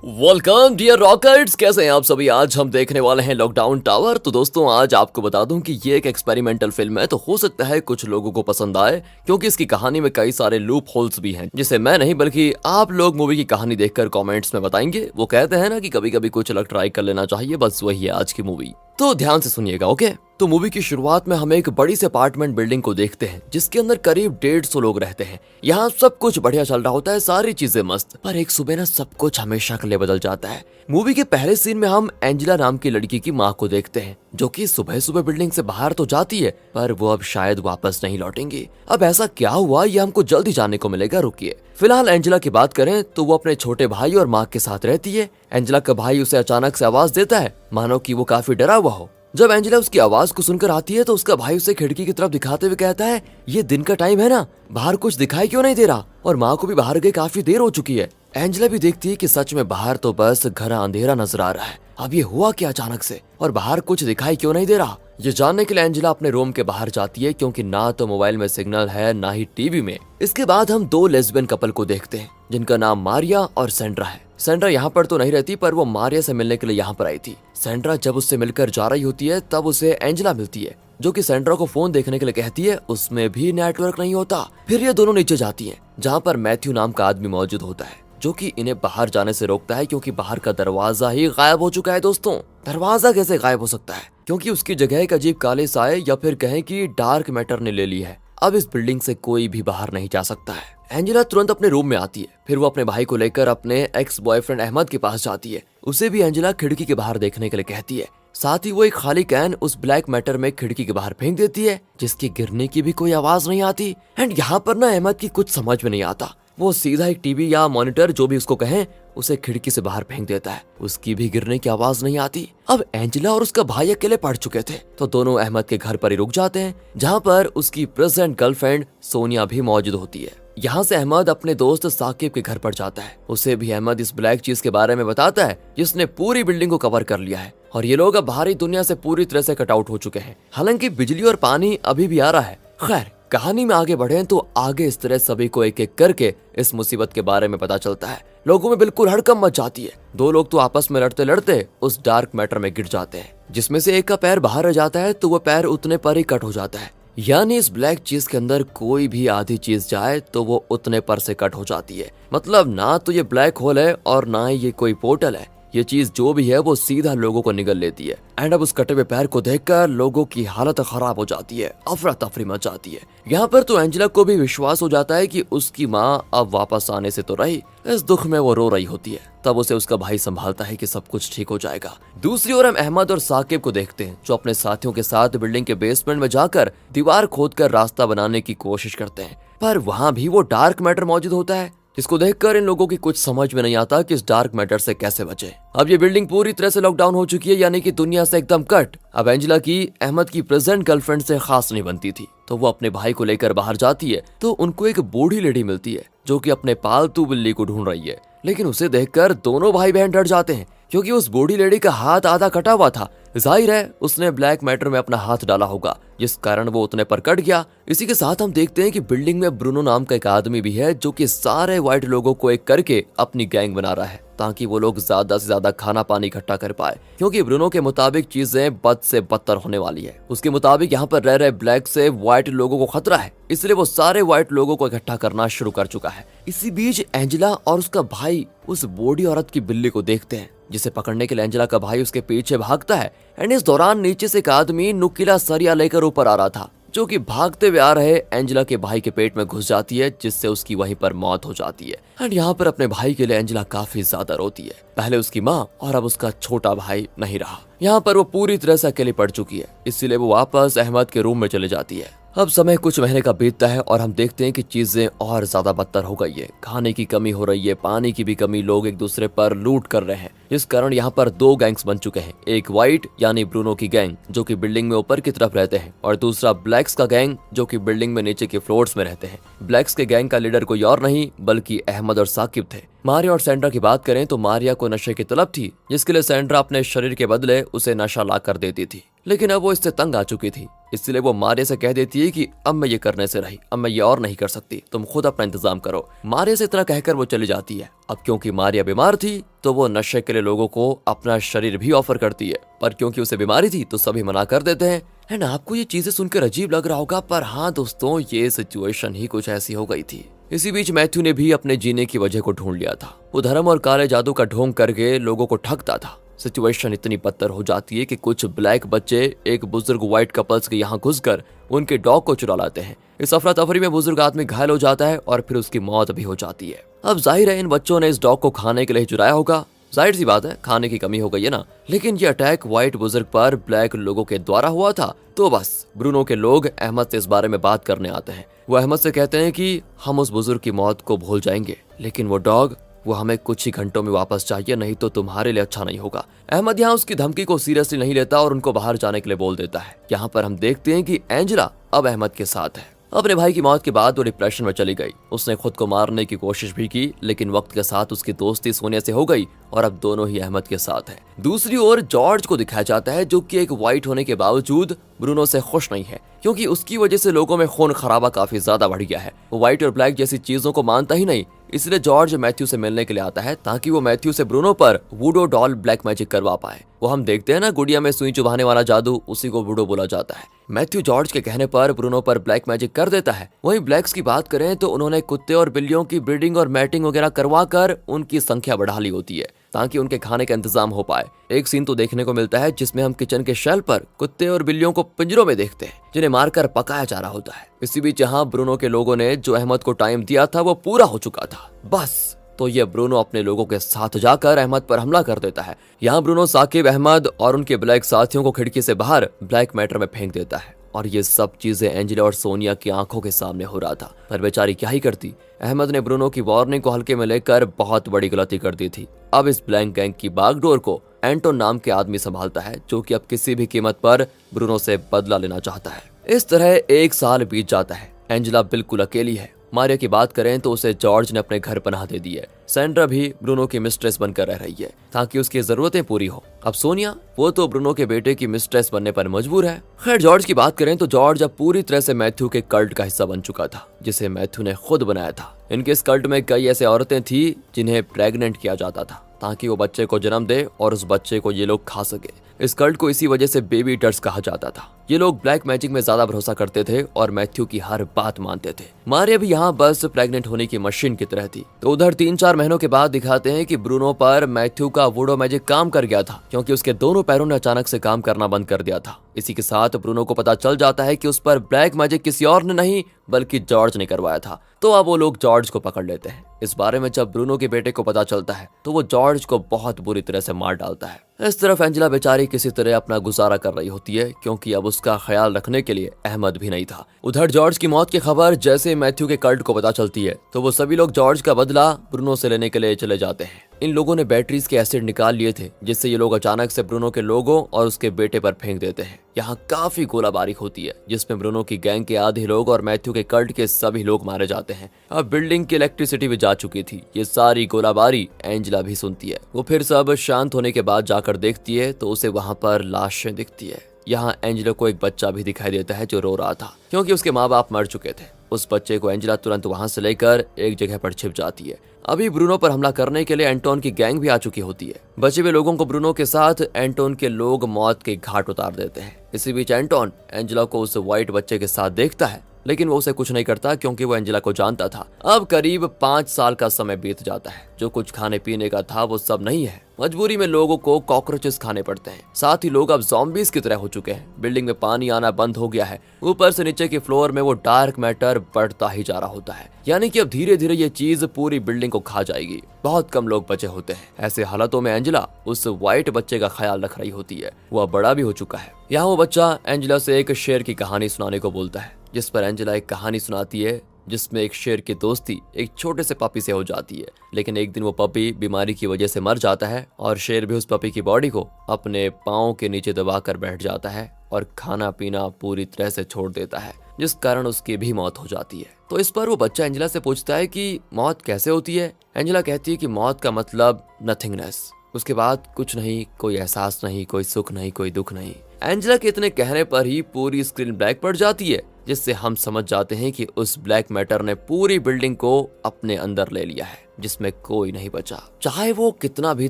Welcome dear rockets, कैसे हैं आप सभी। आज हम देखने वाले हैं लॉकडाउन टावर। तो दोस्तों आज आपको बता दूं कि ये एक एक्सपेरिमेंटल फिल्म है, तो हो सकता है कुछ लोगों को पसंद आए क्योंकि इसकी कहानी में कई सारे लूप होल्स भी हैं जिसे मैं नहीं बल्कि आप लोग मूवी की कहानी देखकर कमेंट्स में बताएंगे। वो कहते हैं ना कि कभी कभी कुछ अलग ट्राई कर लेना चाहिए, बस वही है आज की मूवी। तो ध्यान से सुनिएगा, ओके। तो मूवी की शुरुआत में हम एक बड़ी सी अपार्टमेंट बिल्डिंग को देखते हैं जिसके अंदर करीब 150 लोग रहते हैं। यहाँ सब कुछ बढ़िया चल रहा होता है, सारी चीजें मस्त। पर एक सुबह ना सब कुछ हमेशा के लिए बदल जाता है। मूवी के पहले सीन में हम एंजेला नाम की लड़की की माँ को देखते हैं जो कि सुबह सुबह बिल्डिंग से बाहर तो जाती है पर वो अब शायद वापस नहीं लौटेंगी। अब ऐसा क्या हुआ ये हमको जल्दी जानने को मिलेगा, रुकिए। फिलहाल एंजेला की बात करें तो वो अपने छोटे भाई और माँ के साथ रहती है। एंजेला का भाई उसे अचानक से आवाज देता है मानो कि वो काफी डरा हुआ हो। जब एंजेला उसकी आवाज को सुनकर आती है तो उसका भाई उसे खिड़की की तरफ दिखाते हुए कहता है, ये दिन का टाइम है ना, बाहर कुछ दिखाई क्यों नहीं दे रहा। और माँ को भी बाहर गए काफी देर हो चुकी है। एंजेला भी देखती है कि सच में बाहर तो बस घना अंधेरा नजर आ रहा है। अब ये हुआ क्या अचानक से और बाहर कुछ दिखाई क्यों नहीं दे रहा। ये जानने के लिए एंजेला अपने रूम के बाहर जाती है क्योंकि ना तो मोबाइल में सिग्नल है ना ही टीवी में। इसके बाद हम दो लेस्बियन कपल को देखते हैं जिनका नाम मारिया और सेंड्रा है। सेंड्रा यहाँ पर तो नहीं रहती पर वो मारिया से मिलने के लिए यहाँ पर आई थी। सेंड्रा जब उससे मिलकर जा रही होती है तब उसे एंजेला मिलती है जो कि सेंड्रा को फोन देखने के लिए कहती है, उसमें भी नेटवर्क नहीं होता। फिर ये दोनों नीचे जाती हैं जहाँ पर मैथ्यू नाम का आदमी मौजूद होता है जो कि इन्हें बाहर जाने से रोकता है क्योंकि बाहर का दरवाजा ही गायब हो चुका है। दोस्तों दरवाजा कैसे गायब हो सकता है, क्योंकि उसकी जगह एक अजीब काले साए या फिर कहें कि डार्क मैटर ने ले ली है। अब इस बिल्डिंग से कोई भी बाहर नहीं जा सकता है। एंजेला तुरंत अपने रूम में आती है। फिर वो अपने भाई को लेकर अपने एक्स बॉयफ्रेंड अहमद के पास जाती है। उसे भी एंजेला खिड़की के बाहर देखने के लिए कहती है। साथ ही वो एक खाली कैन उस ब्लैक मैटर में खिड़की के बाहर फेंक देती है जिसकी गिरने की भी कोई आवाज नहीं आती। एंड यहाँ पर ना अहमद की कुछ समझ में नहीं आता। वो सीधा एक टीवी या मॉनिटर जो भी उसको कहें उसे खिड़की से बाहर फेंक देता है, उसकी भी गिरने की आवाज नहीं आती। अब एंजेला और उसका भाई अकेले पड़ चुके थे तो दोनों अहमद के घर पर ही रुक जाते हैं जहाँ पर उसकी प्रेजेंट गर्लफ्रेंड सोनिया भी मौजूद होती है। यहाँ से अहमद अपने दोस्त साकिब के घर पर जाता है। उसे भी अहमद इस ब्लैक चीज के बारे में बताता है जिसने पूरी बिल्डिंग को कवर कर लिया है और ये लोग अब बाहरी दुनिया से पूरी तरह से कट आउट हो चुके हैं। हालांकि बिजली और पानी अभी भी आ रहा है। खैर कहानी में आगे बढ़े तो आगे इस तरह सभी को एक एक करके इस मुसीबत के बारे में पता चलता है। लोगों में बिल्कुल हड़कंप मच जाती है। दो लोग तो आपस में लड़ते लड़ते उस डार्क मैटर में गिर जाते हैं जिसमें से एक का पैर बाहर रह जाता है तो वो पैर उतने पर ही कट हो जाता है। यानी इस ब्लैक चीज के अंदर कोई भी आधी चीज जाए तो वो उतने पर से कट हो जाती है। मतलब ना तो ये ब्लैक होल है और ना ही ये कोई पोर्टल है। ये चीज जो भी है वो सीधा लोगों को निगल लेती है। एंड अब उस कटे हुए पैर को देखकर लोगों की हालत खराब हो जाती है, अफरा तफरी मच जाती है। यहाँ पर तो एंजेला को भी विश्वास हो जाता है कि उसकी माँ अब वापस आने से तो रही, इस दुख में वो रो रही होती है। तब उसे उसका भाई संभालता है कि सब कुछ ठीक हो जाएगा। दूसरी ओर हम अहमद और साकिब को देखते हैं जो अपने साथियों के साथ बिल्डिंग के बेसमेंट में जाकर दीवार खोदकर रास्ता बनाने की कोशिश करते हैं। पर वहाँ भी वो डार्क मैटर मौजूद होता है जिसको देखकर इन लोगों की कुछ समझ में नहीं आता कि इस डार्क मैटर से कैसे बचे। अब ये बिल्डिंग पूरी तरह से लॉकडाउन हो चुकी है, यानी कि दुनिया से एकदम कट। अब एंजेला की अहमद की प्रेजेंट गर्लफ्रेंड से खास नहीं बनती थी तो वो अपने भाई को लेकर बाहर जाती है तो उनको एक बूढ़ी लेडी मिलती है जो कि अपने पालतू बिल्ली को ढूंढ रही है। लेकिन उसे देखकर दोनों भाई बहन डर जाते हैं क्योंकि उस बूढ़ी लेडी का हाथ आधा कटा हुआ था। जाहिर है उसने ब्लैक मैटर में अपना हाथ डाला होगा जिस कारण वो उतने पर कट गया। इसी के साथ हम देखते हैं कि बिल्डिंग में ब्रूनो नाम का एक आदमी भी है जो कि सारे व्हाइट लोगों को एक करके अपनी गैंग बना रहा है ताकि वो लोग ज्यादा से ज्यादा खाना पानी इकट्ठा कर पाए, क्योंकि ब्रूनो के मुताबिक चीजें बद से बदतर होने वाली है। उसके मुताबिक यहाँ पर रह रहे ब्लैक से व्हाइट लोगों को खतरा है, इसलिए वो सारे व्हाइट लोगों को इकट्ठा करना शुरू कर चुका है। इसी बीच एंजेला और उसका भाई उस बूढ़ी औरत की बिल्ली को देखते हैं जिसे पकड़ने के लिए एंजेला का भाई उसके पीछे भागता है। एंड इस दौरान नीचे से एक आदमी नुकीला सरिया लेकर ऊपर आ रहा था जो कि भागते हुए आ रहे एंजेला के भाई के पेट में घुस जाती है जिससे उसकी वहीं पर मौत हो जाती है। एंड यहाँ पर अपने भाई के लिए एंजेला काफी ज्यादा रोती है। पहले उसकी माँ और अब उसका छोटा भाई नहीं रहा। यहाँ पर वो पूरी तरह से अकेली पड़ चुकी है, इसलिए वो वापस अहमद के रूम में चले जाती है। अब समय कुछ महीने का बीतता है और हम देखते हैं कि चीजें और ज्यादा बदतर हो गई है। खाने की कमी हो रही है, पानी की भी कमी, लोग एक दूसरे पर लूट कर रहे हैं जिस कारण यहाँ पर दो गैंग्स बन चुके हैं। एक व्हाइट यानी ब्रूनो की गैंग जो कि बिल्डिंग में ऊपर की तरफ रहते हैं और दूसरा ब्लैक्स का गैंग जो कि बिल्डिंग में नीचे के फ्लोर्स में रहते हैं। ब्लैक्स के गैंग का लीडर कोई और नहीं बल्कि अहमद और साकिब थे। मारिया और सेंड्रा की बात करें तो मारिया को नशे की तलब थी जिसके लिए सेंड्रा अपने शरीर के बदले उसे नशा ला कर देती थी। लेकिन अब वो इससे तंग आ चुकी थी, इसलिए वो मारिया से कह देती है कि अब मैं ये करने से रही, अब मैं ये और नहीं कर सकती, तुम खुद अपना इंतजाम करो। मारिया से इतना कहकर वो चली जाती है। अब क्योंकि मारिया बीमार थी तो वो नशे के लिए लोगों को अपना शरीर भी ऑफर करती है, पर क्योंकि उसे बीमारी थी तो सभी मना कर देते हैं। एंड आपको ये चीजें सुनकर अजीब लग रहा होगा, पर हाँ दोस्तों, ये सिचुएशन ही कुछ ऐसी हो गई थी। इसी बीच मैथ्यू ने भी अपने जीने की वजह को ढूंढ लिया था। वो धर्म और काले जादू का ढोंग करके लोगों को ठगता था। सिचुएशन इतनी बदतर हो जाती है कि कुछ ब्लैक बच्चे एक बुजुर्ग व्हाइट कपल्स के यहाँ घुसकर उनके डॉग को चुरा लाते हैं। इस अफरा तफरी में बुजुर्ग आदमी घायल हो जाता है और फिर उसकी मौत भी हो जाती है। अब जाहिर है इन बच्चों ने इस डॉग को खाने के लिए चुराया होगा, जाहिर सी बात है खाने की कमी हो गई है ना। लेकिन ये अटैक व्हाइट बुजुर्ग पर ब्लैक लोगों के द्वारा हुआ था, तो बस ब्रूनो के लोग अहमद से इस बारे में बात करने आते हैं। वो अहमद से कहते हैं कि हम उस बुजुर्ग की मौत को भूल जाएंगे, लेकिन वो डॉग वो हमें कुछ ही घंटों में वापस चाहिए, नहीं तो तुम्हारे लिए अच्छा नहीं होगा। अहमद यहाँ उसकी धमकी को सीरियसली नहीं लेता और उनको बाहर जाने के लिए बोल देता है। यहाँ पर हम देखते हैं कि एंजेला अब अहमद के साथ है। अपने भाई की मौत के बाद वो डिप्रेशन में चली गई। उसने खुद को मारने की कोशिश भी की, लेकिन वक्त के साथ उसकी दोस्ती सोनिया से हो गई और अब दोनों ही अहमद के साथ हैं। दूसरी ओर जॉर्ज को दिखाया जाता है, जो कि एक व्हाइट होने के बावजूद ब्रूनो से खुश नहीं है, क्योंकि उसकी वजह से लोगों में खून खराबा काफी ज्यादा बढ़ गया है। वो व्हाइट और ब्लैक जैसी चीजों को मानता ही नहीं, इसलिए जॉर्ज मैथ्यू से मिलने के लिए आता है ताकि वो मैथ्यू से ब्रूनो पर वुडो डॉल ब्लैक मैजिक करवा पाए। वो हम देखते हैं ना गुड़िया में सुई चुभाने वाला जादू, उसी को वुडो बोला जाता है। मैथ्यू जॉर्ज के कहने पर ब्रूनो पर ब्लैक मैजिक कर देता है। वहीं ब्लैक्स की बात करें तो उन्होंने कुत्ते और बिल्लियों की ब्रीडिंग और मैटिंग वगैरह करवा कर उनकी संख्या बढ़ा ली होती है ताकि उनके खाने का इंतजाम हो पाए। एक सीन तो देखने को मिलता है जिसमें हम किचन के शेल्फ पर कुत्ते और बिल्लियों को पिंजरों में देखते हैं, जिन्हें मारकर पकाया जा रहा होता है। इसी बीच यहाँ ब्रूनो के लोगों ने जो अहमद को टाइम दिया था वो पूरा हो चुका था। बस तो ये ब्रूनो अपने लोगों के साथ जाकर अहमद पर हमला कर देता है। यहाँ ब्रूनो साकिब, अहमद और उनके ब्लैक साथियों को खिड़की से बाहर ब्लैक मैटर में फेंक देता है और ये सब चीजें एंजेला और सोनिया की आंखों के सामने हो रहा था, पर बेचारी क्या ही करती। अहमद ने ब्रूनो की वार्निंग को हल्के में लेकर बहुत बड़ी गलती कर दी थी। अब इस ब्लैक गैंग की बागडोर को एंटोन नाम के आदमी संभालता है, जो कि अब किसी भी कीमत पर ब्रूनो से बदला लेना चाहता है। इस तरह 1 साल बीत जाता है। एंजेला बिल्कुल अकेली है। मारिया की बात करें तो उसे जॉर्ज ने अपने घर पनाह दे दी है। सैंड्रा भी ब्रूनो की मिस्ट्रेस बनकर रह रही है ताकि उसकी जरूरतें पूरी हो। अब सोनिया वो तो ब्रूनो के बेटे की मिस्ट्रेस बनने पर मजबूर है। खैर जॉर्ज की बात करें तो जॉर्ज अब पूरी तरह से मैथ्यू के कल्ट का हिस्सा बन चुका था, जिसे मैथ्यू ने खुद बनाया था। इनके इस कल्ट में कई ऐसे औरतें थी जिन्हें प्रेग्नेंट किया जाता था ताकि वो बच्चे को जन्म दे और उस बच्चे को ये लोग खा सके। इस कल्ट को इसी वजह से बेबी ईटर्स कहा जाता था। ये लोग ब्लैक मैजिक में ज्यादा भरोसा करते थे और मैथ्यू की हर बात मानते थे। मारिया भी यहाँ बस प्रेग्नेंट होने की मशीन की तरह थी। तो उधर 3-4 महीनों के बाद दिखाते हैं कि ब्रूनो पर मैथ्यू का वुडो मैजिक काम कर गया था, क्योंकि उसके दोनों पैरों ने अचानक से काम करना बंद कर दिया था। इसी के साथ ब्रूनो को पता चल जाता है कि उस पर ब्लैक मैजिक किसी और ने नहीं बल्कि जॉर्ज ने करवाया था। तो अब वो लोग जॉर्ज को पकड़ लेते हैं। इस बारे में जब ब्रूनो के बेटे को पता चलता है तो वो जॉर्ज को बहुत बुरी तरह से मार डालता है। इस तरफ एंजेला बेचारी किसी तरह अपना गुजारा कर रही होती है, क्योंकि अब उसका ख्याल रखने के लिए अहमद भी नहीं था। उधर जॉर्ज की मौत की खबर जैसे मैथ्यू के कल्ट को पता चलती है तो वो सभी लोग जॉर्ज का बदला ब्रूनो से लेने के लिए चले जाते हैं। इन लोगों ने बैटरीज के एसिड निकाल लिए थे, जिससे ये लोग अचानक से ब्रूनो के लोगों और उसके बेटे पर फेंक देते हैं। यहाँ काफी गोलाबारी होती है, जिसमें ब्रूनो की गैंग के आधे लोग और मैथ्यू के कल्ट के सभी लोग मारे जाते हैं। अब बिल्डिंग की इलेक्ट्रिसिटी भी जा चुकी थी। ये सारी गोलाबारी एंजेला भी सुनती है। वो फिर सब शांत होने के बाद जाकर देखती है तो उसे वहाँ पर लाशें दिखती है। यहाँ एंजेला को एक बच्चा भी दिखाई देता है जो रो रहा था, क्योंकि उसके माँ बाप मर चुके थे। उस बच्चे को एंजेला तुरंत वहां से लेकर एक जगह पर छिप जाती है। अभी ब्रूनो पर हमला करने के लिए एंटोन की गैंग भी आ चुकी होती है। बचे हुए लोगों को ब्रूनो के साथ एंटोन के लोग मौत के घाट उतार देते हैं। इसी बीच एंटोन एंजेला को उस व्हाइट बच्चे के साथ देखता है, लेकिन वो उसे कुछ नहीं करता, क्योंकि वो एंजेला को जानता था। अब करीब 5 साल का समय बीत जाता है। जो कुछ खाने पीने का था वो सब नहीं है। मजबूरी में लोगों को कॉकरोचेस खाने पड़ते हैं। साथ ही लोग अब ज़ॉम्बीज की तरह हो चुके हैं। बिल्डिंग में पानी आना बंद हो गया है। ऊपर से नीचे के फ्लोर में वो डार्क मैटर बढ़ता ही जा रहा होता है, यानी कि अब धीरे धीरे ये चीज पूरी बिल्डिंग को खा जाएगी। बहुत कम लोग बचे होते हैं। ऐसे हालातों में एंजेला उस व्हाइट बच्चे का ख्याल रख रही होती है। वो अब बड़ा भी हो चुका है। यहाँ वो बच्चा एंजेला से एक शेर की कहानी सुनाने को बोलता है, जिस पर एंजेला एक कहानी सुनाती है जिसमें एक शेर की दोस्ती एक छोटे से पपी से हो जाती है। लेकिन एक दिन वो पपी बीमारी की वजह से मर जाता है और शेर भी उस पपी की बॉडी को अपने पाँव के नीचे दबाकर बैठ जाता है और खाना पीना पूरी तरह से छोड़ देता है, जिस कारण उसकी भी मौत हो जाती है। तो इस पर वो बच्चा एंजेला से पूछता है कि मौत कैसे होती है। एंजेला कहती है कि मौत का मतलब नथिंगनेस, उसके बाद कुछ नहीं, कोई एहसास नहीं, कोई सुख नहीं, कोई दुख नहीं। एंजेला के इतने कहने पर ही पूरी स्क्रीन ब्लैक पड़ जाती है, जिससे हम समझ जाते हैं कि उस ब्लैक मैटर ने पूरी बिल्डिंग को अपने अंदर ले लिया है, जिसमें कोई नहीं बचा। चाहे वो कितना भी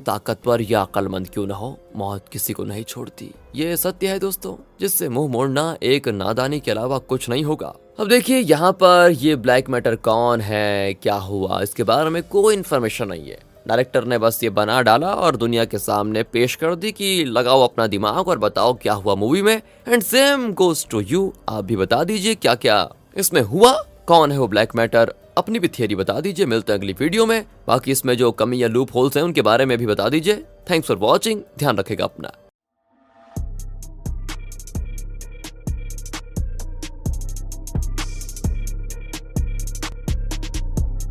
ताकतवर या अक्लमंद क्यों न हो, मौत किसी को नहीं छोड़ती। ये सत्य है दोस्तों, जिससे मुंह मोड़ना एक नादानी के अलावा कुछ नहीं होगा। अब देखिए, यहाँ पर ये ब्लैक मैटर कौन है, क्या हुआ, इसके बारे में कोई इन्फॉर्मेशन नहीं है। डायरेक्टर ने बस ये बना डाला और दुनिया के सामने पेश कर दी कि लगाओ अपना दिमाग और बताओ क्या हुआ मूवी में। And same goes to you, आप भी बता दीजिए क्या क्या इसमें हुआ, कौन है वो ब्लैक मैटर, अपनी भी थियरी बता दीजिए। मिलते हैं अगली वीडियो में। बाकी इसमें जो कमी या लूप होल्स हैं उनके बारे में भी बता दीजिए। थैंक्स फॉर वॉचिंग, ध्यान रखेगा अपना।